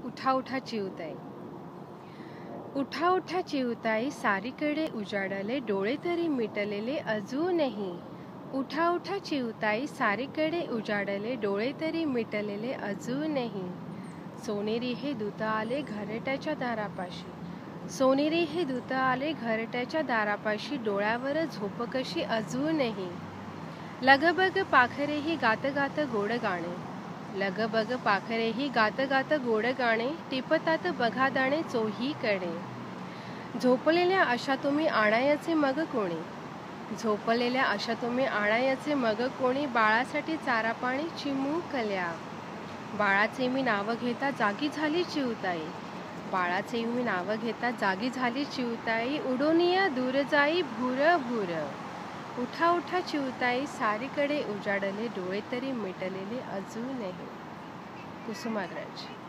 उठा उठा चिवताई. उठा उठा चिवताई, सारीकडे उजाडले डोळे तरी मिटलेले अजूनही. उठा उठा चिवताई, सारीकडे उजाडले डोळे तरी मिटलेले अजूनही. सोनेरी हे दूत आले घरट्याच्या दारापाशी. सोनेरी हे दूत आले घरट्याच्या दारापाशी, डोळ्यावर झोप कशी अजूनही. लगबग पाखरेही गात गात गोड गाणे. लगबग पाखरेही गात गात गोड गाणे, टिपतात बघा दाणे चोहीकडे. झोपलेल्या आशा तुम्ही आणायचे मग कोणी. झोपलेल्या आशा तुम्ही आणायचे मग कोणी, बाळासाठी चारा पाणी चिमुकल्या. बाळाचे मी नाव घेता जागी झाली चिवताई. बाळाचे मी नाव घेता जागी झाली चिवताई, उडोनिया दूर जाई भूर भूर. उठा उठा चिवताई, सारीकडे उजाडले डोळे तरी मिटलेले अजूनही. कुसुमाग्रज.